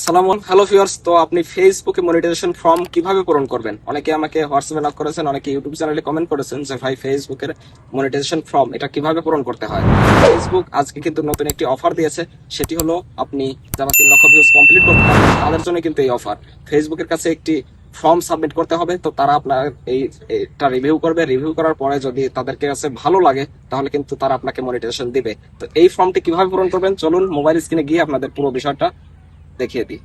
Hello viewers, তো আপনি ফেসবুকে মনিটাইজেশন ফর্ম কিভাবে পূরণ করবেন? অনেকে আমাকে হোয়াটসঅ্যাপে নক করেছেন, অনেকে ইউটিউব চ্যানেলে কমেন্ট করেছেন যে ভাই ফেসবুকের মনিটাইজেশন ফর্ম এটা কিভাবে পূরণ করতে হয়। ফেসবুক আজকে কিন্তু নতুন একটি অফার দিয়েছে, সেটি হলো আপনি যারা 3 লক্ষ ভিউজ কমপ্লিট করতে পারবেন তাদের জন্য কিন্তু এই অফার। ফেসবুকের কাছে একটি ফর্ম সাবমিট করতে হবে, তো তারা আপনার এইটা রিভিউ করবে। রিভিউ করার পরে যদি তাদেরকে কাছে ভালো লাগে তাহলে কিন্তু তারা আপনাকে মনিটাইজেশন দিবে। তো এই ফর্মটি কিভাবে পূরণ করবেন, চলুন মোবাইল স্ক্রিনে গিয়ে আপনাদের পুরো বিষয়টা দেখিয়ে দিই।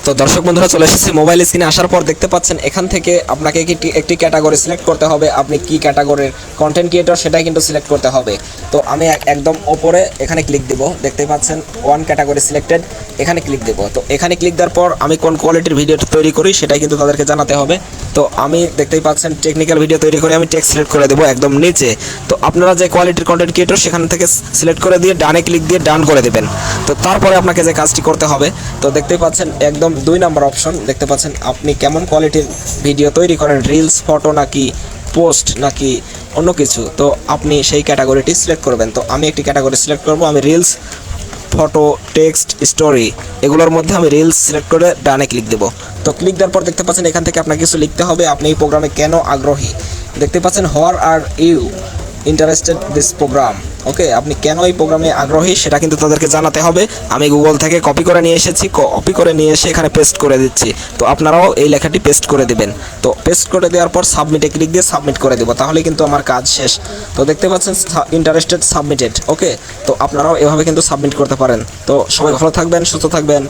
তো দর্শক বন্ধুরা, চলে এসেছি মোবাইল স্ক্রিনে। আসার পর দেখতে পাচ্ছেন এখান থেকে আপনাকে একটি ক্যাটাগরি সিলেক্ট করতে হবে। আপনি কি ক্যাটাগরির কন্টেন্ট ক্রিয়েটর সেটাই কিন্তু সিলেক্ট করতে হবে। তো আমি একদম ওপরে এখানে ক্লিক দেব, দেখতে পাচ্ছেন ওয়ান ক্যাটাগরি সিলেক্টেড, এখানে ক্লিক দেব। তো এখানে ক্লিক দেওয়ার পর আমি কোন কোয়ালিটির ভিডিওটা তৈরি করি সেটাই কিন্তু তাদেরকে জানাতে হবে। তো আমি দেখতেই পাচ্ছেন টেকনিক্যাল ভিডিও তৈরি করে আমি টেক্সট সিলেক্ট করে দেবো একদম নিচে। তো আপনারা যে কোয়ালিটির কন্টেন্ট ক্রিয়েটর সেখান থেকে সিলেক্ট করে দিয়ে ডানে ক্লিক দিয়ে ডান করে দেবেন। তো তারপরে আপনাকে যে কাজটি করতে হবে, তো দেখতেই পাচ্ছেন একদম 2 নম্বর অপশন দেখতে পাচ্ছেন আপনি কেমন কোয়ালিটির ভিডিও তৈরি করেন, রিলস, ফটো নাকি পোস্ট নাকি অন্য কিছু। তো আপনি সেই ক্যাটাগরিটি সিলেক্ট করবেন। তো আমি একটি ক্যাটাগরি সিলেক্ট করব, আমি রিলস, ফটো, টেক্সট, স্টোরি এগুলোর মধ্যে আমি রিলস সিলেক্ট করে ডানে ক্লিক দেব। তো ক্লিক দেওয়ার পর দেখতে পাচ্ছেন এখান থেকে আপনাকে কিছু লিখতে হবে। আপনি এই প্রোগ্রামে কেন আগ্রহী, দেখতে পাচ্ছেন where are you interested this program. Okay, আপনি কেন এই প্রোগ্রামে আগ্রহী সেটা কিন্তু তাদেরকে জানাতে হবে। আমি গুগল থেকে কপি করে নিয়ে এসেছি, কপি করে নিয়ে এসে এখানে পেস্ট করে দিচ্ছি। তো আপনারাও এই লেখাটি পেস্ট করে দেবেন। তো পেস্ট করে দেওয়ার পর সাবমিটে ক্লিক দিয়ে সাবমিট করে দেবো, তাহলে কিন্তু আমার কাজ শেষ। তো দেখতে পাচ্ছেন ইন্টারেস্টেড সাবমিটেড। ওকে, তো আপনারাও এভাবে কিন্তু সাবমিট করতে পারেন। তো সবাই ভালো থাকবেন, সুস্থ থাকবেন।